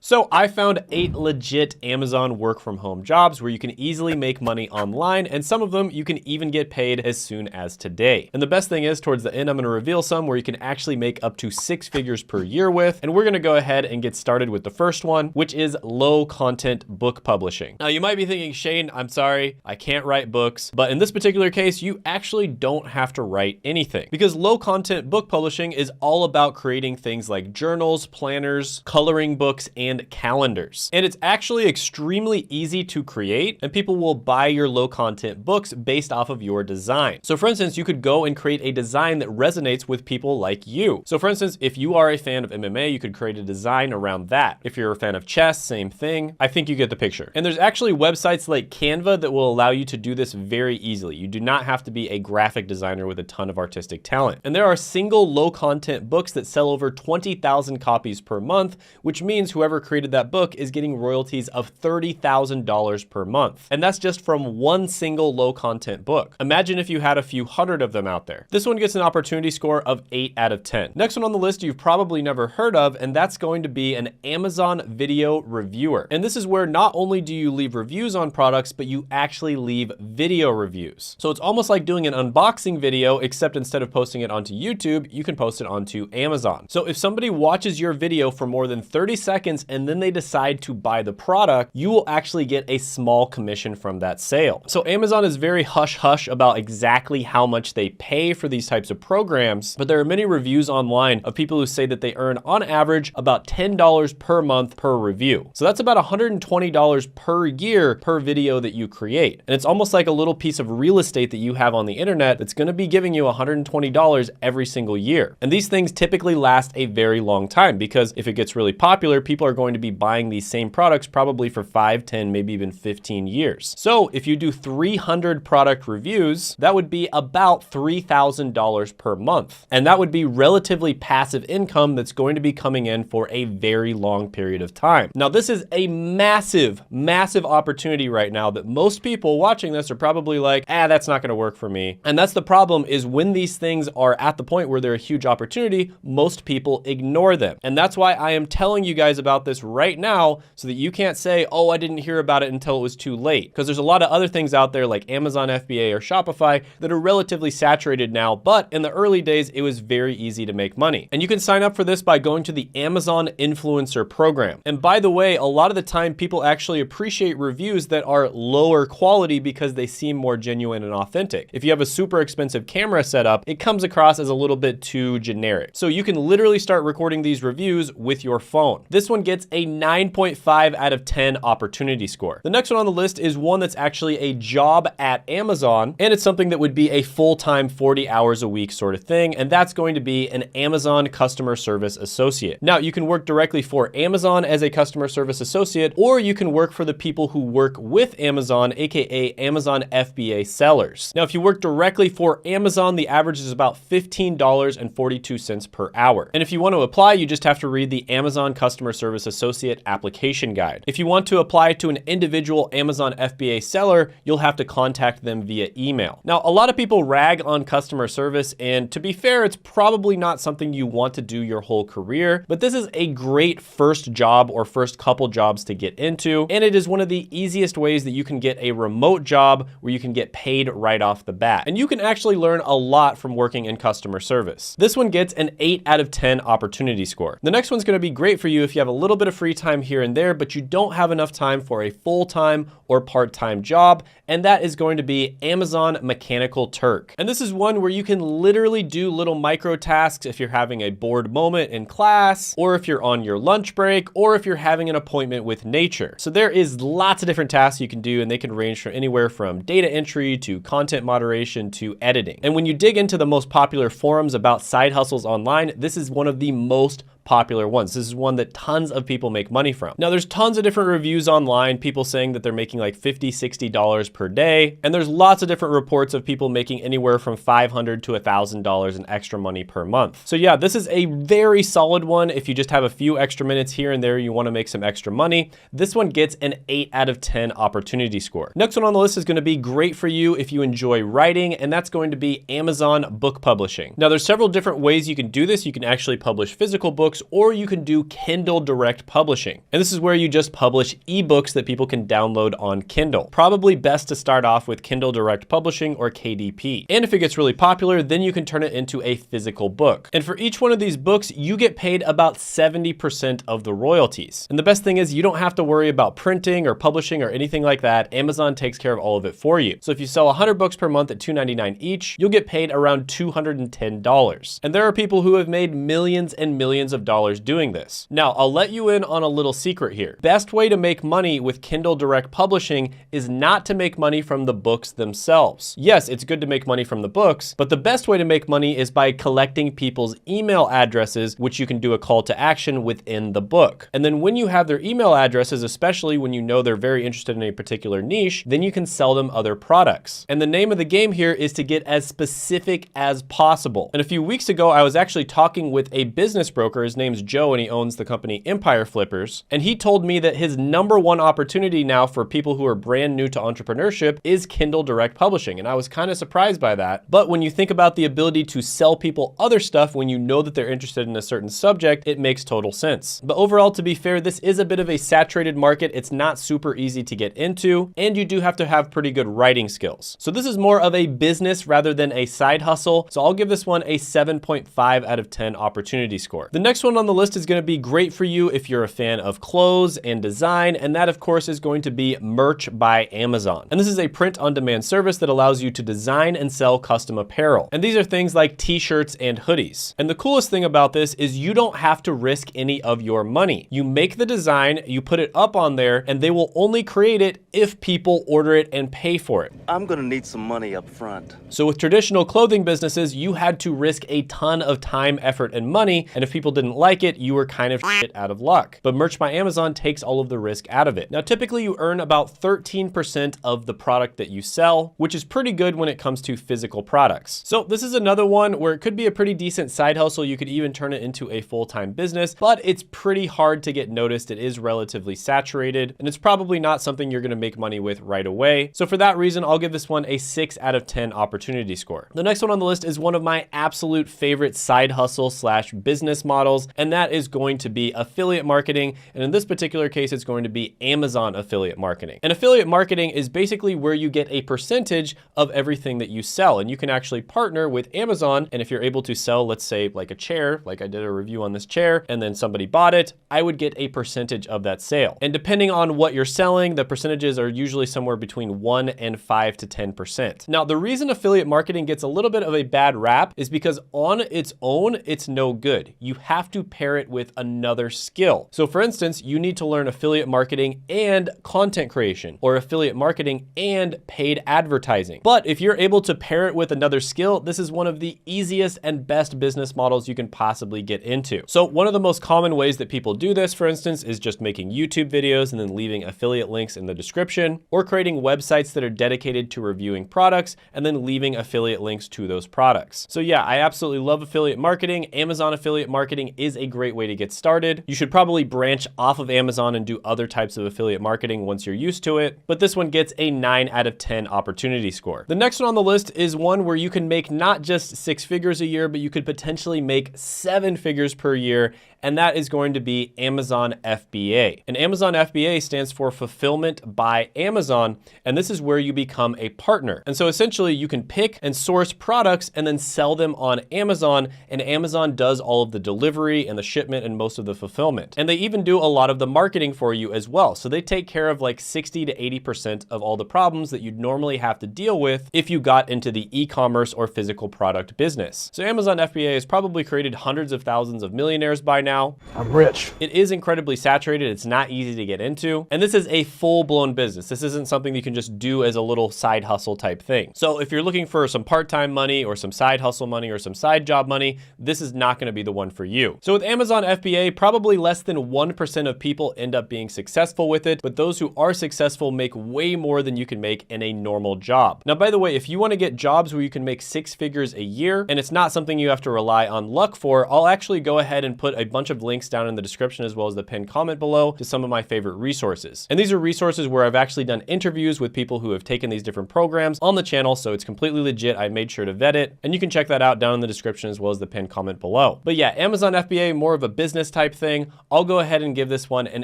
So I found 8 legit Amazon work from home jobs where you can easily make money online, and some of them you can even get paid as soon as today. And the best thing is, towards the end, I'm gonna reveal some where you can actually make up to 6 figures per year with, and we're gonna go ahead and get started with the first one, which is low content book publishing. Now you might be thinking, Shane, I'm sorry, I can't write books, but in this particular case, you actually don't have to write anything, because low content book publishing is all about creating things like journals, planners, coloring books, and calendars. And it's actually extremely easy to create, and people will buy your low content books based off of your design. So for instance, you could go and create a design that resonates with people like you. So for instance, if you are a fan of MMA, you could create a design around that. If you're a fan of chess, same thing. I think you get the picture. And there's actually websites like Canva that will allow you to do this very easily. You do not have to be a graphic designer with a ton of artistic talent. And there are single low content books that sell over 20,000 copies per month, which means whoever created that book is getting royalties of $30,000 per month. And that's just from one single low content book. Imagine if you had a few hundred of them out there. This one gets an opportunity score of 8 out of 10. Next one on the list you've probably never heard of, and that's going to be an Amazon video reviewer. And this is where not only do you leave reviews on products, but you actually leave video reviews. So it's almost like doing an unboxing video, except instead of posting it onto YouTube, you can post it onto Amazon. So if somebody watches your video for more than 30 seconds and then they decide to buy the product, you will actually get a small commission from that sale. So Amazon is very hush-hush about exactly how much they pay for these types of programs, but there are many reviews online of people who say that they earn on average about $10 per month per review. So that's about $120 per year per video that you create. And it's almost like a little piece of real estate that you have on the internet that's gonna be giving you $120 every single year. And these things typically last a very long time, because if it gets really popular, people are going to be buying these same products probably for 5, 10, maybe even 15 years. So if you do 300 product reviews, that would be about $3,000 per month. And that would be relatively passive income that's going to be coming in for a very long period of time. Now, this is a massive, massive opportunity right now that most people watching this are probably like, that's not gonna work for me. And that's the problem, is when these things are at the point where they're a huge opportunity, most people ignore them. And that's why I am telling you guys about this right now, so that you can't say, oh, I didn't hear about it until it was too late. Because there's a lot of other things out there like Amazon FBA or Shopify that are relatively saturated now, but in the early days, it was very easy to make money. And you can sign up for this by going to the Amazon Influencer Program. And by the way, a lot of the time people actually appreciate reviews that are lower quality because they seem more genuine and authentic. If you have a super expensive camera setup, it comes across as a little bit too generic. So you can literally start recording these reviews with your phone. This one gets a 9.5 out of 10 opportunity score. The next one on the list is one that's actually a job at Amazon, and it's something that would be a full-time 40 hours a week sort of thing, and that's going to be an Amazon customer service associate. Now, you can work directly for Amazon as a customer service associate, or you can work for the people who work with Amazon, aka Amazon FBA sellers. Now, if you work directly for Amazon, the average is about $15.42 per hour. And if you want to apply, you just have to read the Amazon Customer Service Associate application guide. If you want to apply to an individual Amazon FBA seller, you'll have to contact them via email. Now, a lot of people rag on customer service, and to be fair, it's probably not something you want to do your whole career, but this is a great first job or first couple jobs to get into, and it is one of the easiest ways that you can get a remote job where you can get paid right off the bat. And you can actually learn a lot from working in customer service. This one gets an 8 out of 10 opportunity score. The next one's gonna be great for you if you have a little bit of free time here and there, but you don't have enough time for a full-time or part-time job, and that is going to be Amazon Mechanical Turk. And this is one where you can literally do little micro tasks if you're having a bored moment in class, or if you're on your lunch break, or if you're having an appointment with nature. So there is lots of different tasks you can do, and they can range from anywhere from data entry to content moderation to editing. And when you dig into the most popular forums about side hustles online, this is one of the most popular ones. This is one that tons of people make money from. Now, there's tons of different reviews online, people saying that they're making like $50, $60 per day. And there's lots of different reports of people making anywhere from $500 to $1,000 in extra money per month. So yeah, this is a very solid one. If you just have a few extra minutes here and there, you want to make some extra money. This one gets an 8 out of 10 opportunity score. Next one on the list is going to be great for you if you enjoy writing, and that's going to be Amazon book publishing. Now, there's several different ways you can do this. You can actually publish physical books books, or you can do Kindle Direct Publishing. And this is where you just publish ebooks that people can download on Kindle. Probably best to start off with Kindle Direct Publishing or KDP. And if it gets really popular, then you can turn it into a physical book. And for each one of these books, you get paid about 70% of the royalties. And the best thing is you don't have to worry about printing or publishing or anything like that. Amazon takes care of all of it for you. So if you sell 100 books per month at $2.99 each, you'll get paid around $210. And there are people who have made millions and millions of dollars doing this. Now, I'll let you in on a little secret here. Best way to make money with Kindle Direct Publishing is not to make money from the books themselves. Yes, it's good to make money from the books, but the best way to make money is by collecting people's email addresses, which you can do a call to action within the book. And then when you have their email addresses, especially when you know they're very interested in a particular niche, then you can sell them other products. And the name of the game here is to get as specific as possible. And a few weeks ago, I was actually talking with a business broker. His name's Joe, and he owns the company Empire Flippers. And he told me that his #1 opportunity now for people who are brand new to entrepreneurship is Kindle Direct Publishing. And I was kind of surprised by that. But when you think about the ability to sell people other stuff when you know that they're interested in a certain subject, it makes total sense. But overall, to be fair, this is a bit of a saturated market. It's not super easy to get into, and you do have to have pretty good writing skills. So this is more of a business rather than a side hustle. So I'll give this one a 7.5 out of 10 opportunity score. The next one on the list is going to be great for you if you're a fan of clothes and design, and that of course is going to be Merch by Amazon. And this is a print-on-demand service that allows you to design and sell custom apparel. And these are things like t-shirts and hoodies. And the coolest thing about this is you don't have to risk any of your money. You make the design, you put it up on there, and they will only create it if people order it and pay for it. I'm gonna need some money up front. So with traditional clothing businesses, you had to risk a ton of time, effort, and money, and if people didn't like it, you were kind of shit out of luck. But Merch by Amazon takes all of the risk out of it. Now, typically you earn about 13% of the product that you sell, which is pretty good when it comes to physical products. So this is another one where it could be a pretty decent side hustle. You could even turn it into a full-time business, but it's pretty hard to get noticed. It is relatively saturated, and it's probably not something you're gonna make money with right away. So for that reason, I'll give this one a 6 out of 10 opportunity score. The next one on the list is one of my absolute favorite side hustle / business models, and that is going to be affiliate marketing. And in this particular case, it's going to be Amazon affiliate marketing. And affiliate marketing is basically where you get a percentage of everything that you sell. And you can actually partner with Amazon. And if you're able to sell, let's say like a chair, like I did a review on this chair, and then somebody bought it, I would get a percentage of that sale. And depending on what you're selling, the percentages are usually somewhere between 1 and 5 to 10%. Now, the reason affiliate marketing gets a little bit of a bad rap is because on its own, it's no good. You have to pair it with another skill. So for instance, you need to learn affiliate marketing and content creation, or affiliate marketing and paid advertising. But if you're able to pair it with another skill, this is one of the easiest and best business models you can possibly get into. So one of the most common ways that people do this, for instance, is just making YouTube videos and then leaving affiliate links in the description, or creating websites that are dedicated to reviewing products and then leaving affiliate links to those products. So yeah, I absolutely love affiliate marketing. Amazon affiliate marketing is a great way to get started. You should probably branch off of Amazon and do other types of affiliate marketing once you're used to it, but this one gets a 9 out of 10 opportunity score. The next one on the list is one where you can make not just 6 figures a year, but you could potentially make 7 figures per year, and that is going to be Amazon FBA. And Amazon FBA stands for Fulfillment by Amazon, and this is where you become a partner. And so essentially you can pick and source products and then sell them on Amazon, and Amazon does all of the delivery and the shipment and most of the fulfillment. And they even do a lot of the marketing for you as well. So they take care of like 60 to 80% of all the problems that you'd normally have to deal with if you got into the e-commerce or physical product business. So Amazon FBA has probably created hundreds of thousands of millionaires by now. I'm rich. It is incredibly saturated. It's not easy to get into. And this is a full-blown business. This isn't something you can just do as a little side hustle type thing. So if you're looking for some part-time money or some side hustle money or some side job money, this is not going to be the one for you. So with Amazon FBA, probably less than 1% of people end up being successful with it, but those who are successful make way more than you can make in a normal job. Now, by the way, if you want to get jobs where you can make 6 figures a year and it's not something you have to rely on luck for, I'll actually go ahead and put a bunch bunch of links down in the description as well as the pinned comment below to some of my favorite resources. And these are resources where I've actually done interviews with people who have taken these different programs on the channel, so it's completely legit. I made sure to vet it, and you can check that out down in the description as well as the pinned comment below. But yeah, Amazon FBA, more of a business type thing. I'll go ahead and give this one an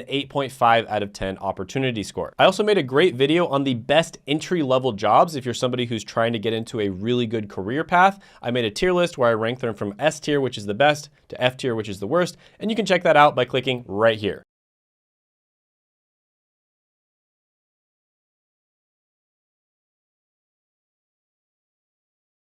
8.5 out of 10 opportunity score. I also made a great video on the best entry-level jobs if you're somebody who's trying to get into a really good career path. I made a tier list where I ranked them from S tier, which is the best, to F tier, which is the worst, and you can check that out by clicking right here.